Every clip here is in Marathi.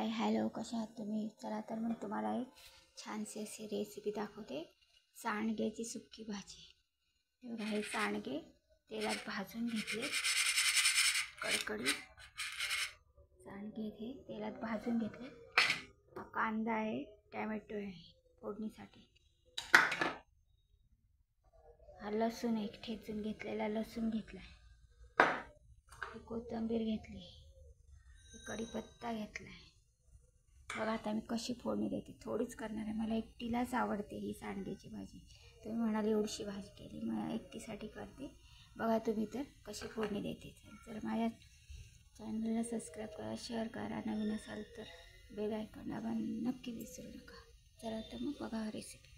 हाय हॅलो, कशा आहात तुम्ही? चला तर मग तुम्हाला एक छानशी अशी रेसिपी दाखवते, सांडग्याची सुक्की भाजी. हे बघा, हे सांडगे तेलात भाजून घेतले, कडकडीत सांडगे हे तेलात भाजून घेतले. हा कांदा आहे, टॅमॅटो आहे फोडणीसाठी. हा लसूण एक ठेचून घेतलेला लसूण घेतलाय, कोथिंबीर घेतली, कढीपत्ता घेतलाय. बघा आता मी कशी फोडणी देते, थोडीच करणार आहे. मला एकटीलाच आवडते ही सांडग्याची भाजी. तुम्ही म्हणाले एवढीशी भाजी केली, मला एकटीसाठी करते. बघा तुम्ही तर कशी फोडणी देते. जर माझ्या चॅनलला सबस्क्राईब करा, शेअर करा, नवीन असाल तर बेल आयकॉन दाबा नक्की विसरू नका. चला तर मग बघा रेसिपी.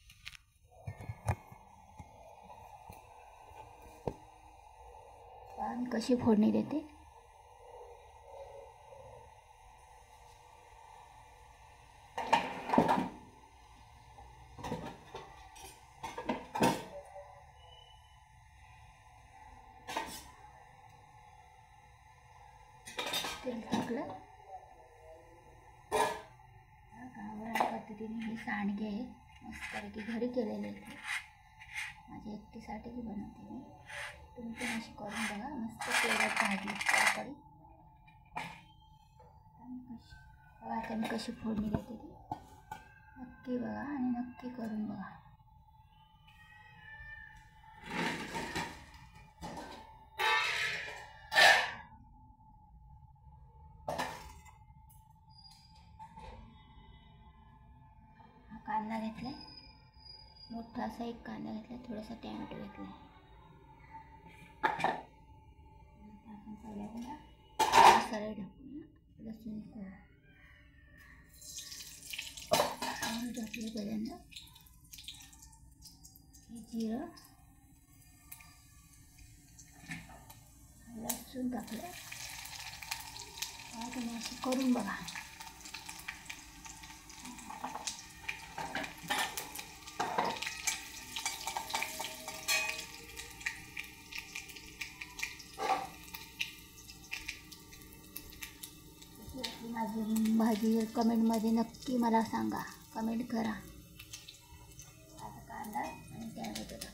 कशी फोडणी देते. तेल टाकलं. गावरान पद्धतीने हे सांडगे मस्तपैकी घरी केलेले आहेत. माझ्या एकटीसाठीच बनवते मी. तुम्ही पण अशी करून बघा. मस्त तेलात भाजी कडकडी. बघा आता मी कशी फोडणी देते ती नक्की बघा आणि नक्की करून बघा. कांदा घेतला, मोठा असा एक कांदा घेतला, थोडासा टॅमॅटो घेतला. आपण पहिल्यांदा सरळ टाकूया लसूण टाकले. पहिल्यांदा हे जिरं लसूण टाकलं. तुम्ही असं करून बघा. माझी भाजी कमेंटमध्ये नक्की मला सांगा, कमेंट करा. आता कांदा आणि टॅमॅटो टाक.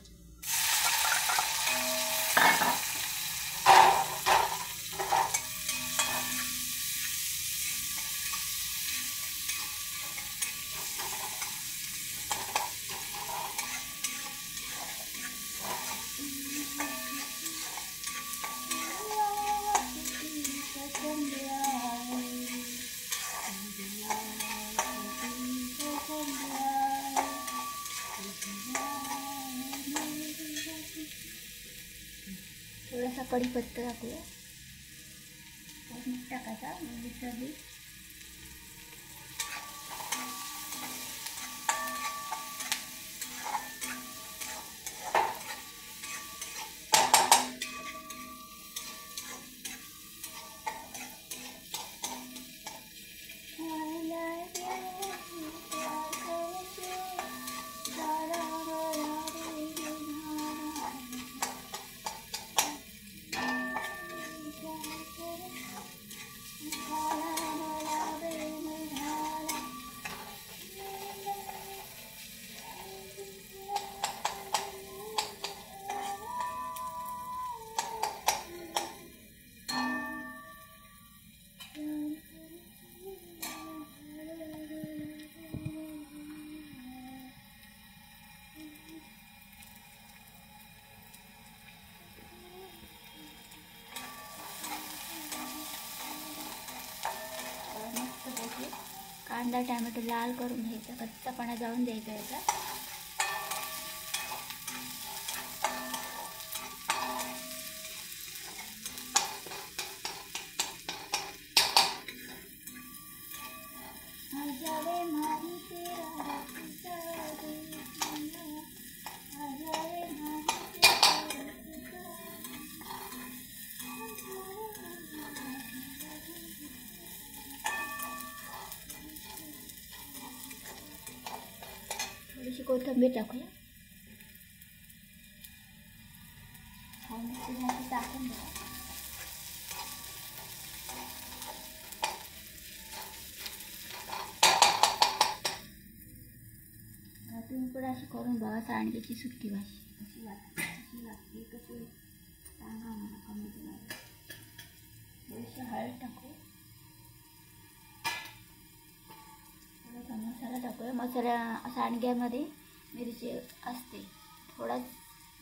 थोडासा कढीपत्ता टाकूया, मीठ टाकायचा, मिरची. कांदा टॅमॅटो लाल करून घ्यायचा, कच्चापणा जाऊन द्यायचा याचा. थोडीशी कोथिंबीर टाकूया. टाकून द्या. पण अशी करून बघा सांडग्याची सुक्की भाजी कशी लागते, कशी सांगा मला कमेंटमध्ये. थोडीशी हळद टाकू, थोडासा मसाला टाकूया. सांडग्यामध्ये मिरची असते, थोडाच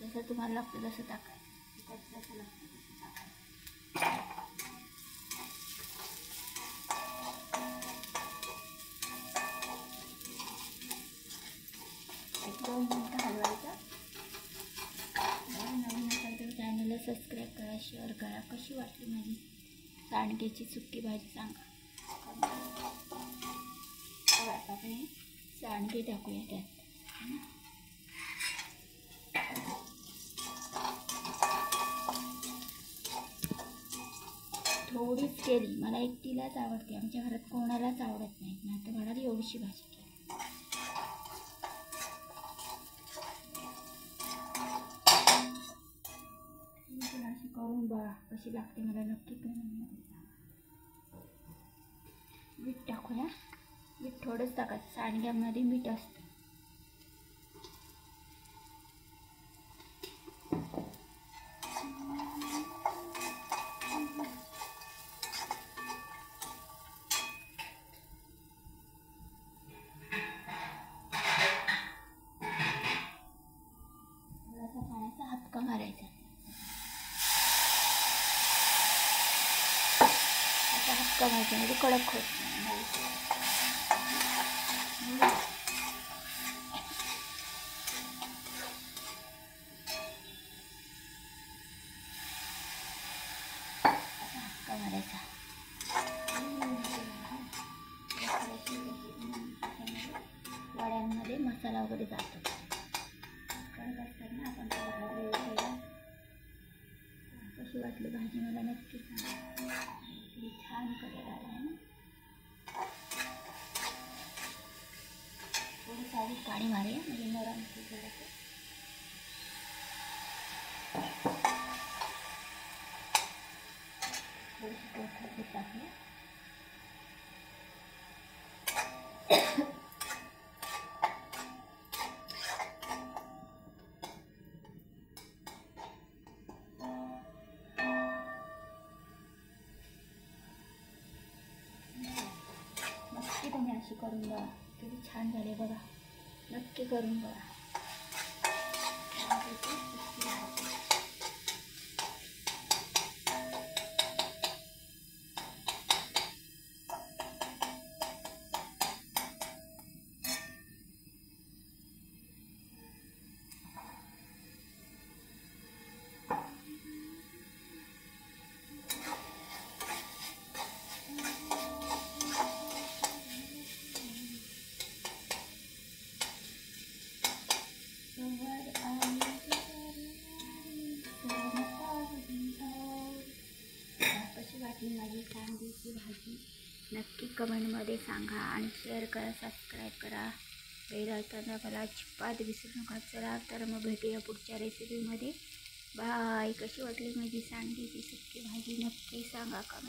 जसं तुम्हाला लागतं तसं टाकायचं, जसं लागतं तसं टाकायचं. एक 2 मिनटं हलवायचं. नवीन असाल तर चॅनलला सबस्क्राईब करा, शेअर करा. कशी वाटली माझी सांडग्याची सुक्की भाजी सांगा. आता आपण सांडगे टाकूया त्यात. थोडीच केली, मला एकटीलाच आवडते, आमच्या घरात कोणालाच आवडत नाही. नाही तर मला एवढीशी भाजी केली. अशी करून बघा कशी लागते, मला नक्की कमेंटमध्ये सांगा. मीठ टाकूया, मीठ थोडंच टाकायचं, सांडग्यामध्ये मीठ असतं. थोडासा पाण्याचा हातका मारायचा, असा हातका मारायचा म्हणजे कडक होत नाही. असा हातका मारायचा. वड्यांमध्ये मसाला वगैरे जातो. करत असताना आपण कशी वाटली भाजी मला नक्की सांगा. छान कलर आला आहे ना. थोडी सारी पाणी मारूया म्हणजे नरम थोडंसं. थोडीशी कोथिंबीर टाकूया. नक्की तुम्ही अशी करून बघा, किती छान झाले बघा. नक्की करून बघा. कशी वाटली माझी सांडग्याची भाजी नक्की कमेंटमध्ये सांगा आणि शेअर करा, सबस्क्राईब करा, बेल आयकॉन दाबायला अजिबात विसरू नका. चला तर मग भेटूया पुढच्या रेसिपीमध्ये. बाय. कशी वाटली माझी सांडग्याची सुक्की भाजी नक्की सांगा कमेंट.